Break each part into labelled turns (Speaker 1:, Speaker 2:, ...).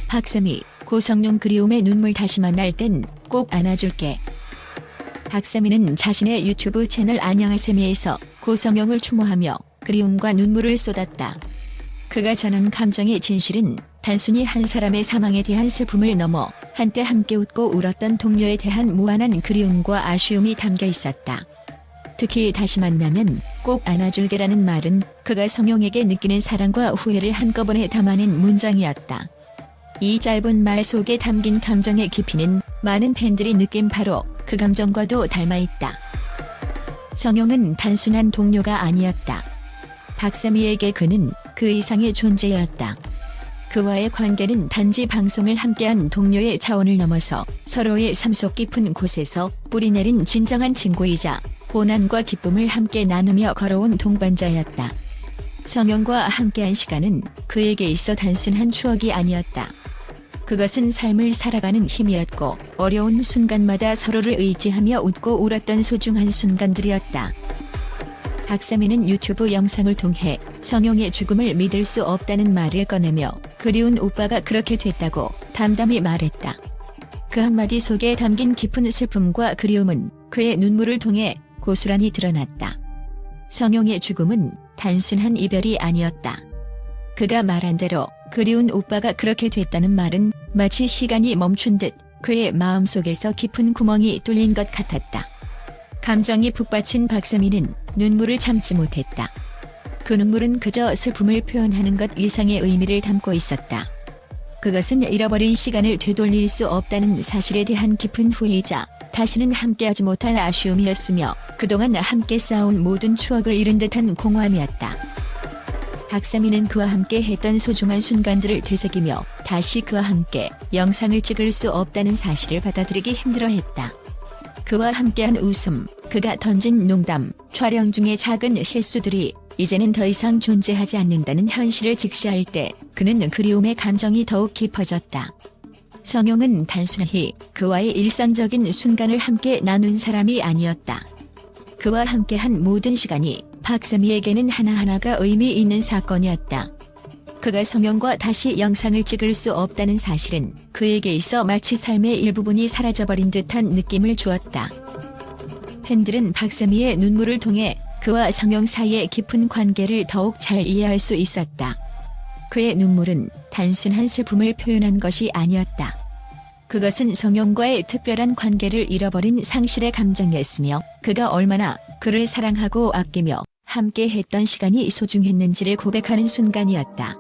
Speaker 1: 박세미, 고성룡 그리움의 눈물 다시 만날 땐 꼭 안아줄게. 박세미는 자신의 유튜브 채널 안녕하세미에서 고성룡을 추모하며 그리움과 눈물을 쏟았다. 그가 전한 감정의 진실은 단순히 한 사람의 사망에 대한 슬픔을 넘어 한때 함께 웃고 울었던 동료에 대한 무한한 그리움과 아쉬움이 담겨 있었다. 특히 다시 만나면 꼭 안아줄게라는 말은 그가 성룡에게 느끼는 사랑과 후회를 한꺼번에 담아낸 문장이었다. 이 짧은 말 속에 담긴 감정의 깊이는 많은 팬들이 느낀 바로 그 감정과도 닮아있다. 성룡은 단순한 동료가 아니었다. 박세미에게 그는 그 이상의 존재였다. 그와의 관계는 단지 방송을 함께한 동료의 차원을 넘어서 서로의 삶 속 깊은 곳에서 뿌리내린 진정한 친구이자 고난과 기쁨을 함께 나누며 걸어온 동반자였다. 성룡과 함께한 시간은 그에게 있어 단순한 추억이 아니었다. 그것은 삶을 살아가는 힘이었고 어려운 순간마다 서로를 의지하며 웃고 울었던 소중한 순간들이었다. 박세미는 유튜브 영상을 통해 성룡의 죽음을 믿을 수 없다는 말을 꺼내며 그리운 오빠가 그렇게 됐다고 담담히 말했다. 그 한마디 속에 담긴 깊은 슬픔과 그리움은 그의 눈물을 통해 고스란히 드러났다. 성룡의 죽음은 단순한 이별이 아니었다. 그가 말한 대로 그리운 오빠가 그렇게 됐다는 말은 마치 시간이 멈춘 듯 그의 마음속에서 깊은 구멍이 뚫린 것 같았다. 감정이 북받친 박세미는 눈물을 참지 못했다. 그 눈물은 그저 슬픔을 표현하는 것 이상의 의미를 담고 있었다. 그것은 잃어버린 시간을 되돌릴 수 없다는 사실에 대한 깊은 후회이자 다시는 함께하지 못할 아쉬움이었으며 그동안 함께 쌓아온 모든 추억을 잃은 듯한 공허함이었다. 박세미는 그와 함께 했던 소중한 순간들을 되새기며 다시 그와 함께 영상을 찍을 수 없다는 사실을 받아들이기 힘들어했다. 그와 함께한 웃음, 그가 던진 농담, 촬영 중의 작은 실수들이 이제는 더 이상 존재하지 않는다는 현실을 직시할 때 그는 그리움의 감정이 더욱 깊어졌다. 성룡은 단순히 그와의 일상적인 순간을 함께 나눈 사람이 아니었다. 그와 함께한 모든 시간이 박세미에게는 하나하나가 의미 있는 사건이었다. 그가 성룡과 다시 영상을 찍을 수 없다는 사실은 그에게 있어 마치 삶의 일부분이 사라져버린 듯한 느낌을 주었다. 팬들은 박세미의 눈물을 통해 그와 성룡 사이의 깊은 관계를 더욱 잘 이해할 수 있었다. 그의 눈물은 단순한 슬픔을 표현한 것이 아니었다. 그것은 성룡과의 특별한 관계를 잃어버린 상실의 감정이었으며 그가 얼마나 그를 사랑하고 아끼며 함께 했던 시간이 소중했는지를 고백하는 순간이었다.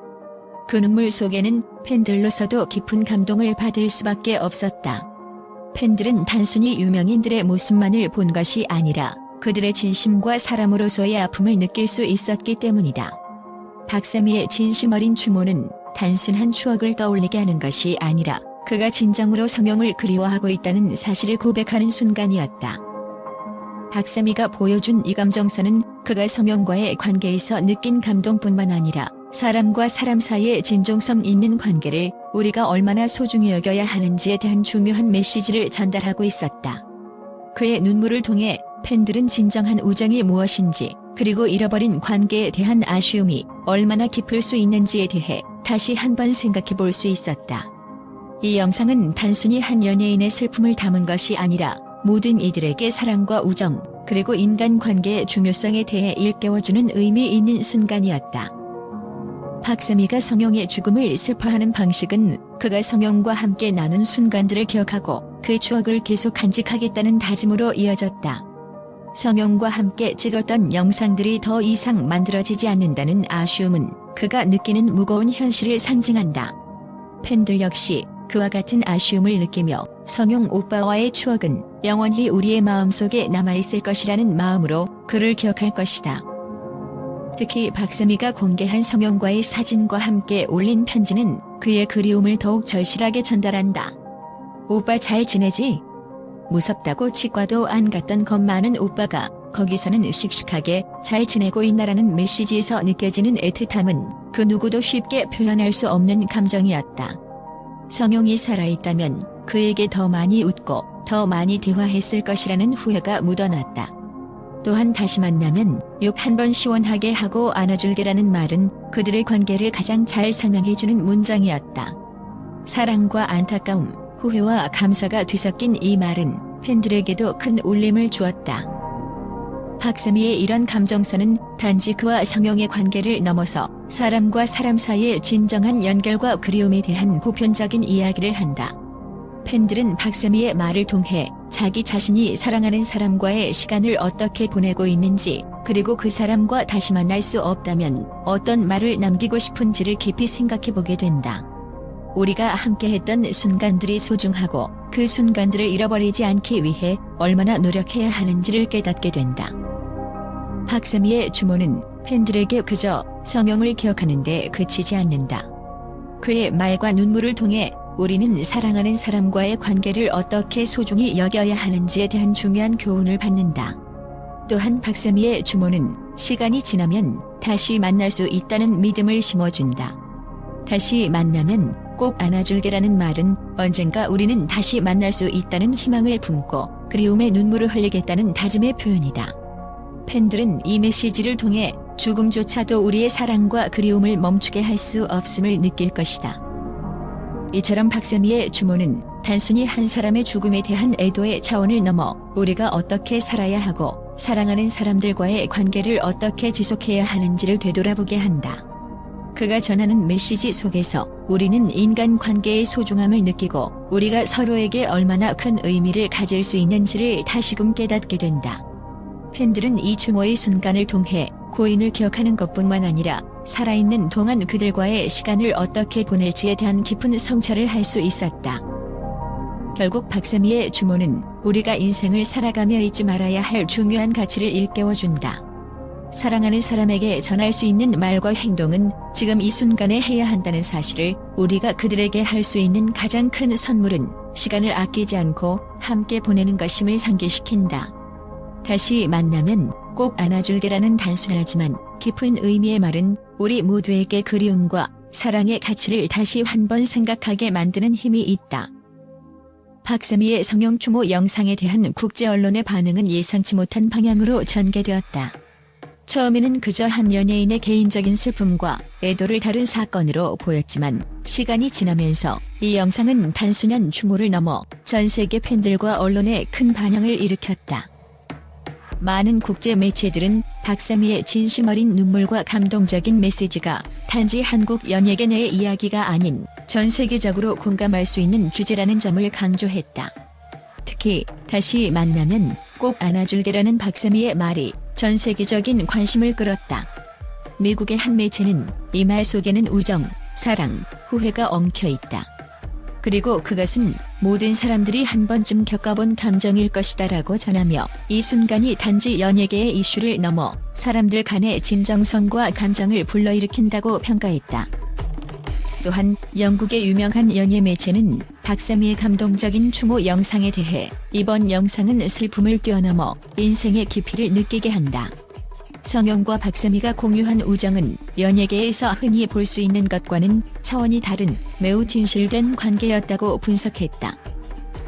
Speaker 1: 그 눈물 속에는 팬들로서도 깊은 감동을 받을 수밖에 없었다. 팬들은 단순히 유명인들의 모습만을 본 것이 아니라 그들의 진심과 사람으로서의 아픔을 느낄 수 있었기 때문이다. 박세미의 진심 어린 추모는 단순한 추억을 떠올리게 하는 것이 아니라 그가 진정으로 성룡을 그리워하고 있다는 사실을 고백하는 순간이었다. 박세미가 보여준 이 감정선은 그가 성룡과의 관계에서 느낀 감동뿐만 아니라 사람과 사람 사이의 진정성 있는 관계를 우리가 얼마나 소중히 여겨야 하는지에 대한 중요한 메시지를 전달하고 있었다. 그의 눈물을 통해 팬들은 진정한 우정이 무엇인지 그리고 잃어버린 관계에 대한 아쉬움이 얼마나 깊을 수 있는지에 대해 다시 한번 생각해 볼 수 있었다. 이 영상은 단순히 한 연예인의 슬픔을 담은 것이 아니라 모든 이들에게 사랑과 우정 그리고 인간관계의 중요성에 대해 일깨워주는 의미 있는 순간이었다. 박세미가 성룡의 죽음을 슬퍼하는 방식은 그가 성룡과 함께 나눈 순간들을 기억하고 그 추억을 계속 간직하겠다는 다짐으로 이어졌다. 성룡과 함께 찍었던 영상들이 더 이상 만들어지지 않는다는 아쉬움은 그가 느끼는 무거운 현실을 상징한다. 팬들 역시 그와 같은 아쉬움을 느끼며 성룡 오빠와의 추억은 영원히 우리의 마음속에 남아있을 것이라는 마음으로 그를 기억할 것이다. 특히 박세미가 공개한 성룡과의 사진과 함께 올린 편지는 그의 그리움을 더욱 절실하게 전달한다. 오빠 잘 지내지? 무섭다고 치과도 안 갔던 겁 많은 오빠가 거기서는 씩씩하게 잘 지내고 있나라는 메시지에서 느껴지는 애틋함은 그 누구도 쉽게 표현할 수 없는 감정이었다. 성룡이 살아있다면 그에게 더 많이 웃고 더 많이 대화했을 것이라는 후회가 묻어났다. 또한 다시 만나면 욕 한 번 시원하게 하고 안아줄게라는 말은 그들의 관계를 가장 잘 설명해주는 문장이었다. 사랑과 안타까움, 후회와 감사가 뒤섞인 이 말은 팬들에게도 큰 울림을 주었다. 박세미의 이런 감정선은 단지 그와 성영의 관계를 넘어서 사람과 사람 사이의 진정한 연결과 그리움에 대한 보편적인 이야기를 한다. 팬들은 박세미의 말을 통해 자기 자신이 사랑하는 사람과의 시간을 어떻게 보내고 있는지, 그리고 그 사람과 다시 만날 수 없다면 어떤 말을 남기고 싶은지를 깊이 생각해보게 된다. 우리가 함께했던 순간들이 소중하고 그 순간들을 잃어버리지 않기 위해 얼마나 노력해야 하는지를 깨닫게 된다. 박세미의 주모는 팬들에게 그저 성영을 기억하는 데 그치지 않는다. 그의 말과 눈물을 통해 우리는 사랑하는 사람과의 관계를 어떻게 소중히 여겨야 하는지에 대한 중요한 교훈을 받는다. 또한 박세미의 주모는 시간이 지나면 다시 만날 수 있다는 믿음을 심어준다. 다시 만나면 꼭 안아줄게라는 말은 언젠가 우리는 다시 만날 수 있다는 희망을 품고 그리움의 눈물을 흘리겠다는 다짐의 표현이다. 팬들은 이 메시지를 통해 죽음조차도 우리의 사랑과 그리움을 멈추게 할 수 없음을 느낄 것이다. 이처럼 박세미의 주모는 단순히 한 사람의 죽음에 대한 애도의 차원을 넘어 우리가 어떻게 살아야 하고 사랑하는 사람들과의 관계를 어떻게 지속해야 하는지를 되돌아보게 한다. 그가 전하는 메시지 속에서 우리는 인간관계의 소중함을 느끼고 우리가 서로에게 얼마나 큰 의미를 가질 수 있는지를 다시금 깨닫게 된다. 팬들은 이 주모의 순간을 통해 고인을 기억하는 것뿐만 아니라 살아있는 동안 그들과의 시간을 어떻게 보낼지에 대한 깊은 성찰을 할 수 있었다. 결국 박세미의 주모는 우리가 인생을 살아가며 잊지 말아야 할 중요한 가치를 일깨워준다. 사랑하는 사람에게 전할 수 있는 말과 행동은 지금 이 순간에 해야 한다는 사실을, 우리가 그들에게 할 수 있는 가장 큰 선물은 시간을 아끼지 않고 함께 보내는 것임을 상기시킨다. 다시 만나면 꼭 안아줄게라는 단순하지만 깊은 의미의 말은 우리 모두에게 그리움과 사랑의 가치를 다시 한 번 생각하게 만드는 힘이 있다. 박세미의 성영 추모 영상에 대한 국제 언론의 반응은 예상치 못한 방향으로 전개되었다. 처음에는 그저 한 연예인의 개인적인 슬픔과 애도를 다룬 사건으로 보였지만 시간이 지나면서 이 영상은 단순한 추모를 넘어 전 세계 팬들과 언론에 큰 반향을 일으켰다. 많은 국제 매체들은 박세미의 진심 어린 눈물과 감동적인 메시지가 단지 한국 연예계 내의 이야기가 아닌 전 세계적으로 공감할 수 있는 주제라는 점을 강조했다. 특히 다시 만나면 꼭 안아줄게라는 박세미의 말이 전 세계적인 관심을 끌었다. 미국의 한 매체는 이 말 속에는 우정, 사랑, 후회가 엉켜 있다. 그리고 그것은 모든 사람들이 한 번쯤 겪어본 감정일 것이다라고 전하며 이 순간이 단지 연예계의 이슈를 넘어 사람들 간의 진정성과 감정을 불러일으킨다고 평가했다. 또한 영국의 유명한 연예 매체는 박세미의 감동적인 추모 영상에 대해 이번 영상은 슬픔을 뛰어넘어 인생의 깊이를 느끼게 한다. 성영과 박세미가 공유한 우정은 연예계에서 흔히 볼 수 있는 것과는 차원이 다른 매우 진실된 관계였다고 분석했다.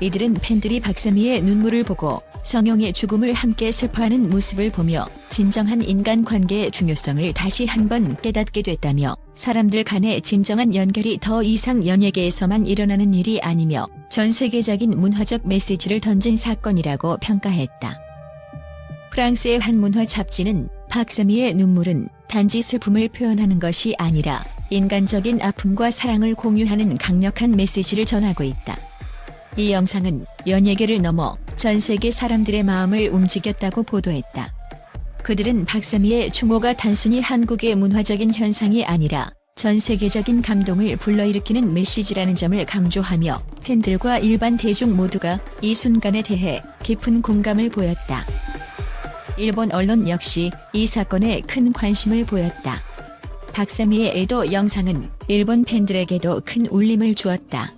Speaker 1: 이들은 팬들이 박세미의 눈물을 보고 성영의 죽음을 함께 슬퍼하는 모습을 보며 진정한 인간관계의 중요성을 다시 한번 깨닫게 됐다며, 사람들 간의 진정한 연결이 더 이상 연예계에서만 일어나는 일이 아니며 전 세계적인 문화적 메시지를 던진 사건이라고 평가했다. 프랑스의 한 문화 잡지는 박세미의 눈물은 단지 슬픔을 표현하는 것이 아니라 인간적인 아픔과 사랑을 공유하는 강력한 메시지를 전하고 있다. 이 영상은 연예계를 넘어 전 세계 사람들의 마음을 움직였다고 보도했다. 그들은 박세미의 추모가 단순히 한국의 문화적인 현상이 아니라 전 세계적인 감동을 불러일으키는 메시지라는 점을 강조하며 팬들과 일반 대중 모두가 이 순간에 대해 깊은 공감을 보였다. 일본 언론 역시 이 사건에 큰 관심을 보였다. 박세미의 애도 영상은 일본 팬들에게도 큰 울림을 주었다.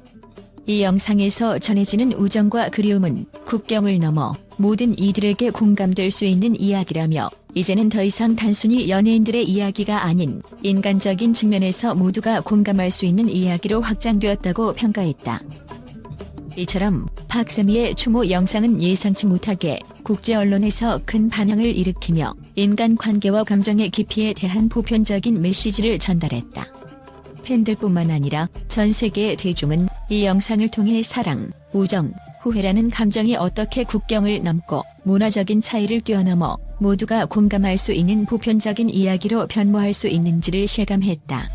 Speaker 1: 이 영상에서 전해지는 우정과 그리움은 국경을 넘어 모든 이들에게 공감될 수 있는 이야기라며, 이제는 더 이상 단순히 연예인들의 이야기가 아닌 인간적인 측면에서 모두가 공감할 수 있는 이야기로 확장되었다고 평가했다. 이처럼 박세미의 추모 영상은 예상치 못하게 국제 언론에서 큰 반향을 일으키며 인간관계와 감정의 깊이에 대한 보편적인 메시지를 전달했다. 팬들뿐만 아니라 전 세계의 대중은 이 영상을 통해 사랑, 우정, 후회라는 감정이 어떻게 국경을 넘고 문화적인 차이를 뛰어넘어 모두가 공감할 수 있는 보편적인 이야기로 변모할 수 있는지를 실감했다.